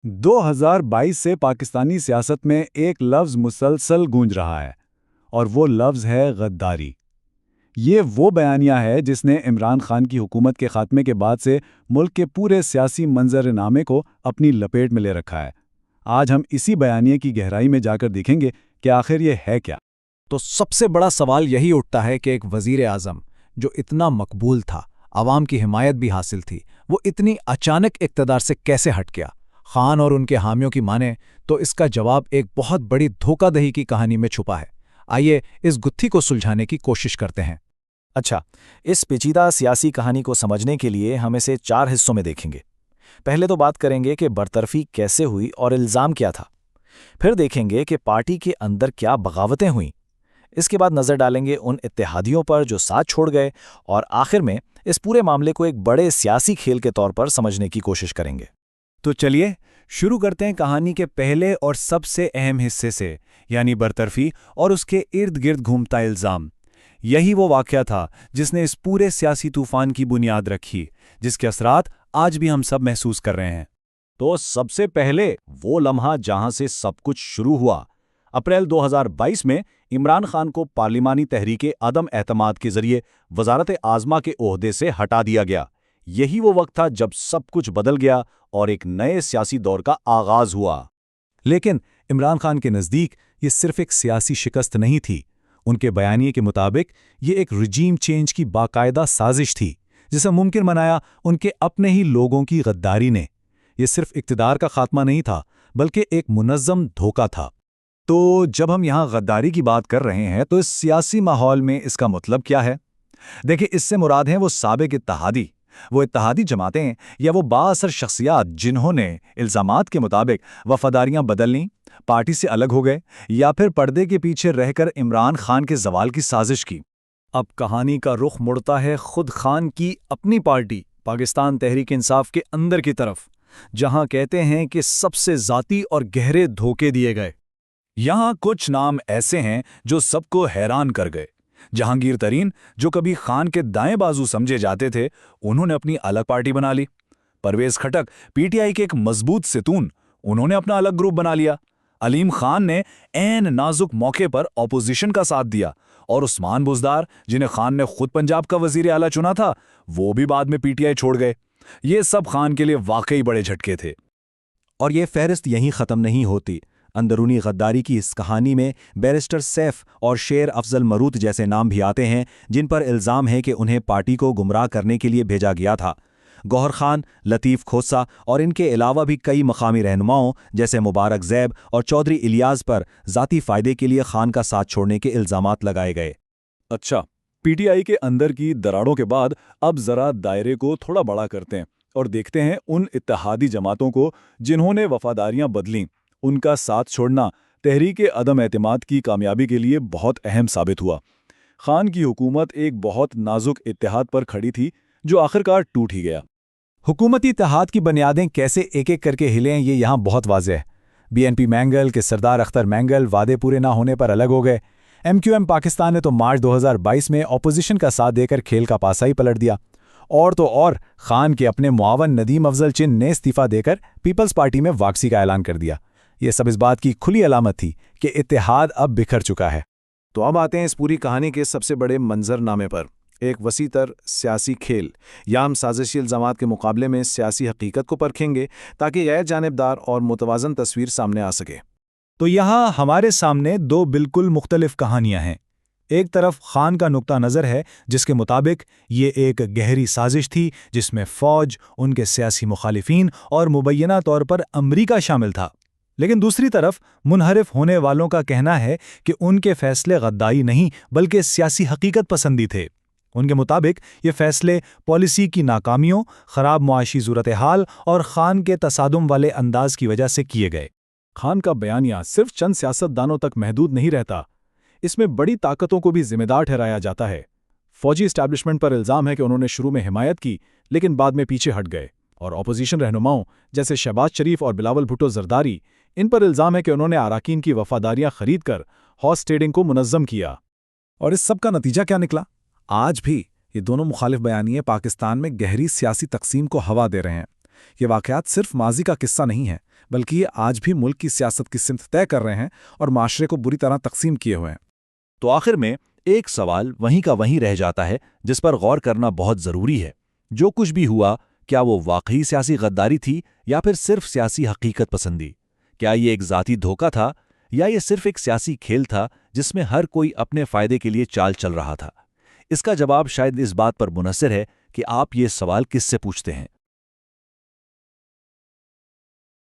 2022 سے پاکستانی سیاست میں ایک لفظ مسلسل گونج رہا ہے اور وہ لفظ ہے غداری۔ یہ وہ بیانیہ ہے جس نے عمران خان کی حکومت کے خاتمے کے بعد سے ملک کے پورے سیاسی منظرنامے کو اپنی لپیٹ میں لے رکھا ہے۔ آج ہم اسی بیانیے کی گہرائی میں جا کر دیکھیں گے کہ آخر یہ ہے کیا۔ تو سب سے بڑا سوال یہی اٹھتا ہے کہ ایک وزیر اعظم جو اتنا مقبول تھا، عوام کی حمایت بھی حاصل تھی، وہ اتنی اچانک اقتدار سے کیسے ہٹ گیا؟ خان اور ان کے حامیوں کی مانیں تو اس کا جواب ایک بہت بڑی دھوکہ دہی کی کہانی میں چھپا ہے۔ آئیے اس گتھی کو سلجھانے کی کوشش کرتے ہیں۔ اچھا، اس پیچیدہ سیاسی کہانی کو سمجھنے کے لیے ہم اسے 4 حصوں میں دیکھیں گے۔ پہلے تو بات کریں گے کہ برطرفی کیسے ہوئی اور الزام کیا تھا۔ پھر دیکھیں گے کہ پارٹی کے اندر کیا بغاوتیں ہوئیں۔ اس کے بعد نظر ڈالیں گے ان اتحادیوں پر جو ساتھ چھوڑ گئے، اور آخر میں اس پورے معاملے کو ایک بڑے سیاسی کھیل کے طور پر سمجھنے کی کوشش کریں گے۔ تو چلیے شروع کرتے ہیں کہانی کے پہلے اور سب سے اہم حصے سے، یعنی برطرفی اور اس کے ارد گرد گھومتا الزام۔ یہی وہ واقعہ تھا جس نے اس پورے سیاسی طوفان کی بنیاد رکھی، جس کے اثرات آج بھی ہم سب محسوس کر رہے ہیں۔ تو سب سے پہلے وہ لمحہ جہاں سے سب کچھ شروع ہوا۔ اپریل 2022 میں عمران خان کو پارلیمانی تحریک عدم اعتماد کے ذریعے وزارت عاظمہ کے عہدے سے ہٹا دیا گیا۔ یہی وہ وقت تھا جب سب کچھ بدل گیا اور ایک نئے سیاسی دور کا آغاز ہوا۔ لیکن عمران خان کے نزدیک یہ صرف ایک سیاسی شکست نہیں تھی۔ ان کے بیانیے کے مطابق یہ ایک رجیم چینج کی باقاعدہ سازش تھی، جسے ممکن بنایا ان کے اپنے ہی لوگوں کی غداری نے۔ یہ صرف اقتدار کا خاتمہ نہیں تھا، بلکہ ایک منظم دھوکہ تھا۔ تو جب ہم یہاں غداری کی بات کر رہے ہیں تو اس سیاسی ماحول میں اس کا مطلب کیا ہے؟ دیکھیں، اس سے مراد ہیں وہ سابق اتحادی، وہ اتحادی جماعتیں یا وہ بااثر شخصیات جنہوں نے الزامات کے مطابق وفاداریاں بدل لیں، پارٹی سے الگ ہو گئے یا پھر پردے کے پیچھے رہ کر عمران خان کے زوال کی سازش کی۔ اب کہانی کا رخ مڑتا ہے خود خان کی اپنی پارٹی پاکستان تحریک انصاف کے اندر کی طرف، جہاں کہتے ہیں کہ سب سے ذاتی اور گہرے دھوکے دیے گئے۔ یہاں کچھ نام ایسے ہیں جو سب کو حیران کر گئے۔ جہانگیر ترین، جو کبھی خان کے دائیں بازو سمجھے جاتے تھے، انہوں نے اپنی الگ پارٹی بنا لی۔ Parvez Khattak, P T I کے ایک مضبوط ستون، انہوں نے اپنا الگ گروپ بنا لیا۔ علیم خان نے عین نازک موقع پر اپوزیشن کا ساتھ دیا، اور عثمان بزدار، جنہیں خان نے خود پنجاب کا وزیر اعلیٰ چنا تھا، وہ بھی بعد میں پی ٹی آئی چھوڑ گئے۔ یہ سب خان کے لیے واقعی بڑے جھٹکے تھے۔ اور یہ فہرست یہیں ختم نہیں ہوتی۔ اندرونی غداری کی اس کہانی میں بیرسٹر سیف اور شیر افضل مروت جیسے نام بھی آتے ہیں، جن پر الزام ہے کہ انہیں پارٹی کو گمراہ کرنے کے لیے بھیجا گیا تھا۔ گوہر خان، لطیف کھوسہ اور ان کے علاوہ بھی کئی مقامی رہنماؤں جیسے مبارک زیب اور چودھری الیاس پر ذاتی فائدے کے لیے خان کا ساتھ چھوڑنے کے الزامات لگائے گئے۔ اچھا، پی ٹی آئی کے اندر کی دراڑوں کے بعد اب ذرا دائرے کو تھوڑا بڑا کرتے ہیں اور دیکھتے ہیں ان اتحادی جماعتوں کو جنہوں نے وفاداریاں بدلیں۔ ان کا ساتھ چھوڑنا تحریک عدم اعتماد کی کامیابی کے لیے بہت اہم ثابت ہوا۔ خان کی حکومت ایک بہت نازک اتحاد پر کھڑی تھی جو آخرکار ٹوٹ ہی گیا۔ حکومتی اتحاد کی بنیادیں کیسے ایک ایک کر کے ہلیں، یہ یہاں بہت واضح ہے۔ بی این پی مینگل کے سردار اختر مینگل وعدے پورے نہ ہونے پر الگ ہو گئے۔ ایم کیو ایم پاکستان نے تو مارچ 2022 میں اپوزیشن کا ساتھ دے کر کھیل کا پاسا ہی پلٹ دیا۔ اور تو اور خان کے اپنے معاون ندیم افضل چن نے استعفیٰ دے کر پیپلز پارٹی میں واپسی کا اعلان کر دیا۔ یہ سب اس بات کی کھلی علامت تھی کہ اتحاد اب بکھر چکا ہے۔ تو اب آتے ہیں اس پوری کہانی کے سب سے بڑے منظرنامے پر، ایک وسیع تر سیاسی کھیل۔ یا ہم سازشی الزامات کے مقابلے میں سیاسی حقیقت کو پرکھیں گے تاکہ غیر جانبدار اور متوازن تصویر سامنے آ سکے۔ تو یہاں ہمارے سامنے دو بالکل مختلف کہانیاں ہیں۔ ایک طرف خان کا نقطہ نظر ہے جس کے مطابق یہ ایک گہری سازش تھی جس میں فوج، ان کے سیاسی مخالفین اور مبینہ طور پر امریکہ شامل تھا۔ لیکن دوسری طرف منحرف ہونے والوں کا کہنا ہے کہ ان کے فیصلے غداری نہیں بلکہ سیاسی حقیقت پسندی تھے۔ ان کے مطابق یہ فیصلے پالیسی کی ناکامیوں، خراب معاشی صورتحال اور خان کے تصادم والے انداز کی وجہ سے کیے گئے۔ خان کا بیانیہ صرف چند سیاست دانوں تک محدود نہیں رہتا، اس میں بڑی طاقتوں کو بھی ذمہ دار ٹھہرایا جاتا ہے۔ فوجی اسٹیبلشمنٹ پر الزام ہے کہ انہوں نے شروع میں حمایت کی لیکن بعد میں پیچھے ہٹ گئے، اور اپوزیشن رہنماؤں جیسے شہباز شریف اور بلاول بھٹو زرداری، ان پر الزام ہے کہ انہوں نے اراکین کی وفاداریاں خرید کر ہارس ٹریڈنگ کو منظم کیا۔ اور اس سب کا نتیجہ کیا نکلا؟ آج بھی یہ دونوں مخالف بیانیے پاکستان میں گہری سیاسی تقسیم کو ہوا دے رہے ہیں۔ یہ واقعات صرف ماضی کا قصہ نہیں ہے، بلکہ یہ آج بھی ملک کی سیاست کی سمت طے کر رہے ہیں اور معاشرے کو بری طرح تقسیم کیے ہوئے ہیں۔ تو آخر میں ایک سوال وہیں کا وہیں رہ جاتا ہے جس پر غور کرنا بہت ضروری ہے۔ جو کچھ بھی ہوا، کیا وہ واقعی سیاسی غداری تھی یا پھر صرف سیاسی حقیقت پسندی؟ کیا یہ ایک ذاتی دھوکہ تھا یا یہ صرف ایک سیاسی کھیل تھا جس میں ہر کوئی اپنے فائدے کے لیے چال چل رہا تھا؟ اس کا جواب شاید اس بات پر منحصر ہے کہ آپ یہ سوال کس سے پوچھتے ہیں۔